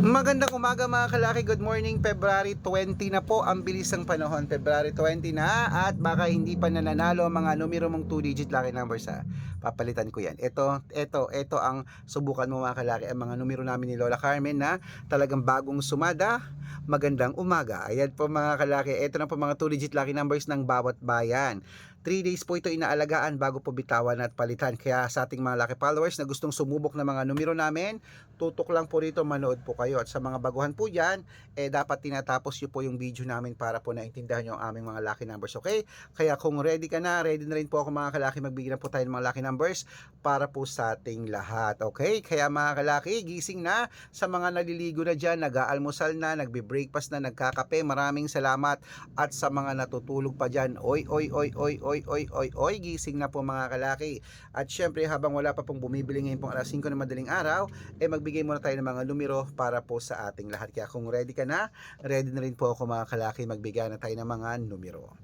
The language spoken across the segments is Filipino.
Magandang umaga mga kalaki, good morning. February 20 na po, ang bilis ng panahon. February 20 na at baka hindi pa nananalo ang mga numero mong 2 digit lucky numbers ha. Papalitan ko yan. Ito ang subukan mo mga kalaki, ang mga numero namin ni Lola Carmen na talagang bagong sumada. Magandang umaga. Ayan po mga kalaki, ito na po mga 2 digit lucky numbers ng bawat bayan. 3 days po ito inaalagaan bago po bitawan at palitan. Kaya sa ating mga lucky followers na gustong sumubok ng mga numero namin, tutok lang po rito, manood po kayo. At sa mga baguhan po dyan, dapat tinatapos nyo po yung video namin para po naintindihan nyo ang aming mga lucky numbers, okay? Kaya kung ready ka na, ready na rin po ako mga kalaki, magbigyan na po tayo ng mga lucky numbers para po sa ating lahat, okay? Kaya mga kalaki, gising na sa mga naliligo na dyan, nag-aalmusal na, nagbe-breakfast na, nagkakape, maraming salamat. At sa mga natutulog pa dyan, oy, gising na po mga kalaki. At syempre habang wala pa pong bumibili ngayon pong alas 5 na madaling araw, magbigay muna tayo ng mga numero para po sa ating lahat. Kaya kung ready ka na, ready na rin po ako mga kalaki, magbigay na tayo ng mga numero.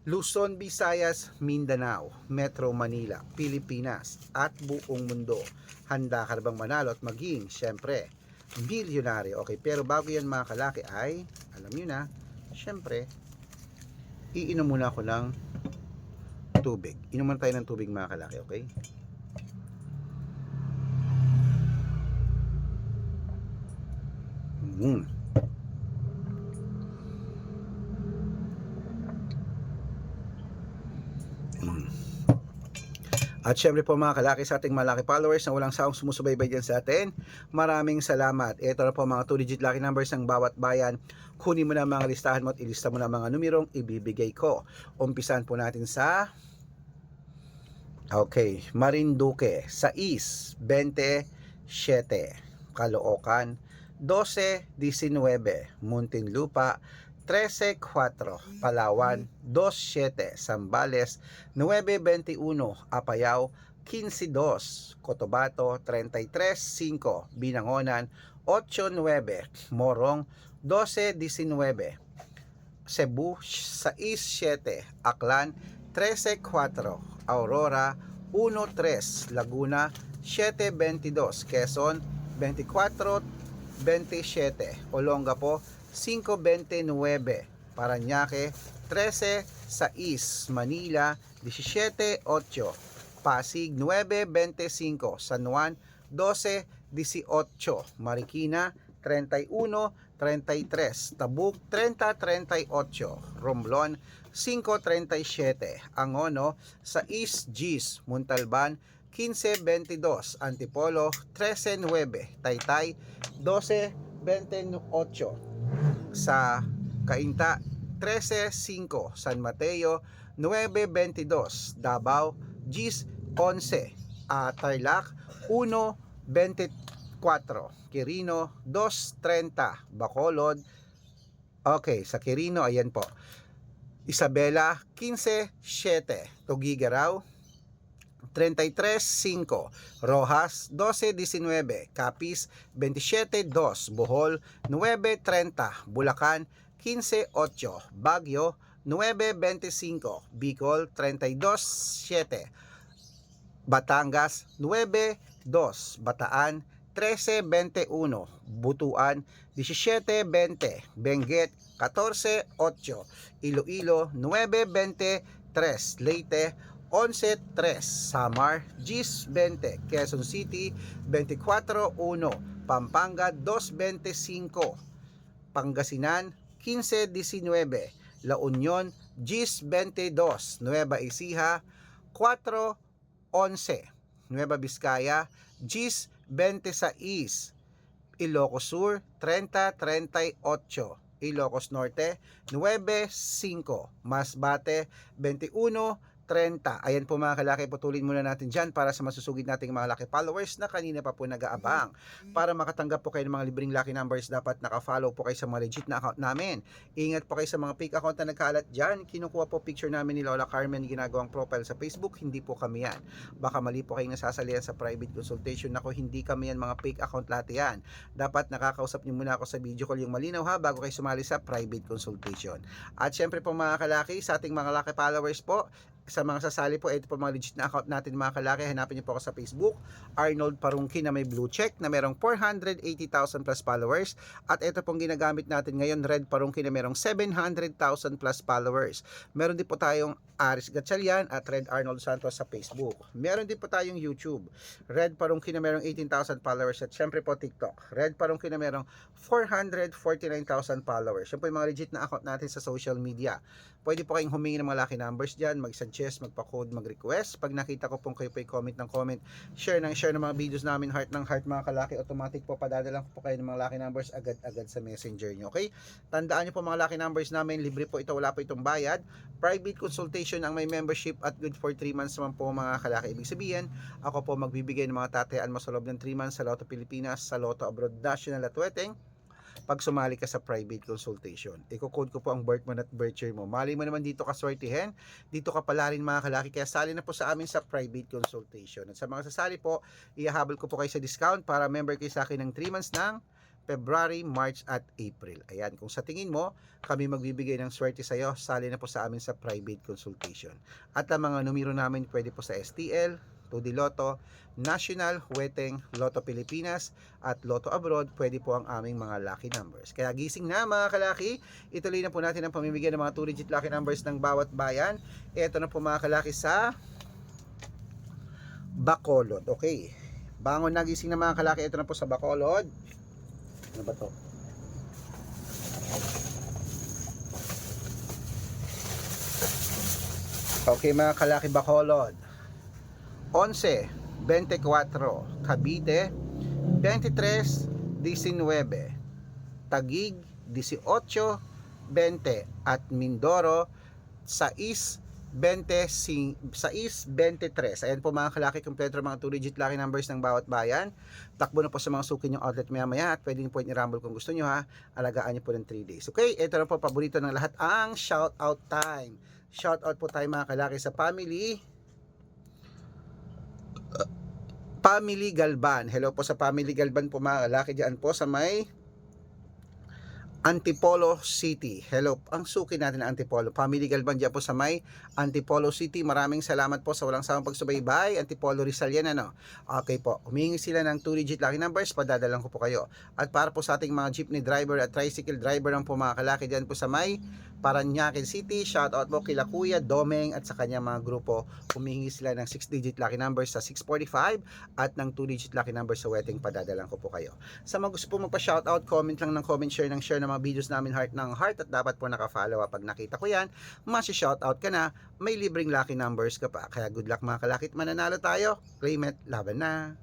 Luzon, Visayas, Mindanao, Metro Manila, Pilipinas at buong mundo. Handa ka bang manalo at maging, syempre, milyonaryo? Okay, pero bago yan mga kalaki ay, alam nyo na, syempre, iinom muna ako ng tubig. Inom muna tayo ng tubig mga kalaki, okay? At syempre po mga kalaki, sa ating mga lucky followers na walang sawang sumusubaybay dyan sa atin, maraming salamat. Ito na po mga 2 digit lucky numbers ng bawat bayan. Kunin mo na mga listahan mo at ilista mo na mga numerong ibibigay ko. Umpisan po natin sa Marinduque, 6-27, Caloocan, 12-19, Muntinlupa, 13-4, Palawan, 2-7, Zambales, 9-21, Apayao, 15-2, Cotabato, 33-5, Binangonan, 8-9, Morong, 12-19, Cebu, 6-7, Aklan, 13-4, Aurora, 1-3, Laguna, 7-22, Quezon, 24-27, Olongapo, 5-29, Parañaque, 13-6, Manila, 17-8, Pasig, 9-25, San Juan, 12-18, Marikina, 31-33, Tabuk, 30-38, Romblon, 5-37, Angono, 6-10, Montalban, 15-22, Antipolo, 13-9, Taytay, 12-28, sa Cainta, 13-5, San Mateo, 9-22, Davao, 10-11, Tarlac, 1-24, Quirino, 2-30, Bacolod, sa Quirino, ayan po, Isabela, 15-7, Tuguegarao, 33-5, Rojas, 12-19, Capiz, 27-2, Bohol, 9-30, Bulacan, 15-8, Baguio, 9-25, Bicol, 32-7, Batangas, 9-2, Bataan, 13-21, Butuan, 17-20, Benguet, 14-8, Iloilo, 9-23, Leyte, 11-3, Samar, 10-20, Quezon City, 24-1, Pampanga, 2-25, Pangasinan, 15-19, La Union, 10-22, Nueva Ecija, 4-11, Nueva Vizcaya, 10-26, Ilocos Sur, 30-38, Ilocos Norte, 9-5, Masbate, 21-30. Ayan po mga kalaki, putulin muna natin dyan para sa masusugid nating mga lucky followers na kanina pa po nag-aabang. Para makatanggap po kayo ng mga libreng lucky numbers, dapat naka-follow po kayo sa mga legit na account namin. Ingat po kayo sa mga fake account na nagkaalat dyan. Kinukuha po picture namin ni Lola Carmen, ginagawang profile sa Facebook, hindi po kami yan. Baka mali po kayong nasasalihan sa private consultation. Ako, hindi kami yan, mga fake account lahat yan. Dapat nakakausap niyo muna ako sa video call yung malinaw ha, bago kayo sumali sa private consultation. At syempre po mga kalaki, sa ating mga lucky followers po, Sa mga sasali po, ito po mga legit na account natin mga kalaki. Hanapin niyo po ako sa Facebook, Arnold Parungki na may blue check na merong 480,000 plus followers. At ito pong ginagamit natin ngayon, Red Parungki na merong 700,000 plus followers. Meron din po tayong Aris Gatchalian at Red Arnold Santos sa Facebook. Meron din po tayong YouTube, Red Parungki na merong 18,000 followers. At syempre po TikTok, Red Parungki na merong 449,000 followers. Yan po yung mga legit na account natin sa social media. Pwede po kayong humingi ng mga lucky numbers dyan, mag-suggest, magpa-code, mag-request. Pag nakita ko pong kayo po comment ng comment, share ng mga videos namin, heart ng heart mga kalaki, automatic po padadalan ko po kayo ng mga lucky numbers agad-agad sa messenger nyo. Okay? Tandaan nyo po mga lucky numbers namin, libre po ito, wala po itong bayad. Private consultation ang may membership at good for 3 months naman po mga kalaki. Ibig sabihin, ako po magbibigay ng mga tatayaan mo sa loob ng 3 months sa Lotto Pilipinas, sa Lotto Abroad National at Weteng. Pag sumali ka sa private consultation, i-code ko po ang birth month at birth year mo. Mali mo naman dito ka swertihin, dito ka pala rin mga kalaki, kaya sali na po sa amin sa private consultation. At sa mga sasali po, ihahabol ko po kayo sa discount para member kayo sa akin ng 3 months ng February, March at April. Ayan, kung sa tingin mo, kami magbibigay ng swerte sa iyo, sali na po sa amin sa private consultation. At ang mga numero namin pwede po sa STL, 2D Lotto, National, Weteng, Lotto Pilipinas at Lotto Abroad, pwede po ang aming mga lucky numbers. Kaya gising na mga kalaki, ituloy na po natin ang pamimigay ng mga 2-digit lucky numbers ng bawat bayan. Ito na po mga kalaki sa Bacolod. Okay, bangon na, gising na mga kalaki, ito na po sa Bacolod. Ano ba to? Okay mga kalaki, Bacolod 11, 24, Cavite 23, 19, Taguig 18, 20 at Mindoro 6, 23. Ayan po mga kalaki, kompleto mga 2-digit lucky numbers ng bawat bayan. Takbo na po sa mga suki nyong outlet maya maya at pwede nyo po i-rumble kung gusto nyo ha. Alagaan nyo po ng 3 days. Okay, ito na po paborito ng lahat, ang shout out time. Shout out po tayo mga kalaki sa family Galban. Hello po sa Family Galban po mga kalaki dyan po sa may Antipolo City. Hello, ang suki natin na Antipolo. Family Galban dyan po sa may Antipolo City. Maraming salamat po sa walang sawang pagsubaybay. Antipolo Rizal yan ano. Okay po, humingi sila ng 2-digit lucky numbers, padadalang ko po kayo. At para po sa ating mga jeepney driver at tricycle driver ng po mga kalaki dyan po sa may Parañaque City, shout out po kila Kuya Domeng at sa kanyang mga grupo. Humingi sila ng 6-digit lucky numbers sa 645 at ng 2-digit lucky numbers sa Weteng, padadalang ko po kayo. Sa mga gusto po magpa-shoutout, comment lang ng comment, share ng mga videos namin, heart ng heart, at dapat po naka-follow up. Pag nakita ko yan, masi-shoutout ka na, may libreng lucky numbers ka pa. Kaya good luck mga kalakit, mananalo tayo. Claim it, laban na.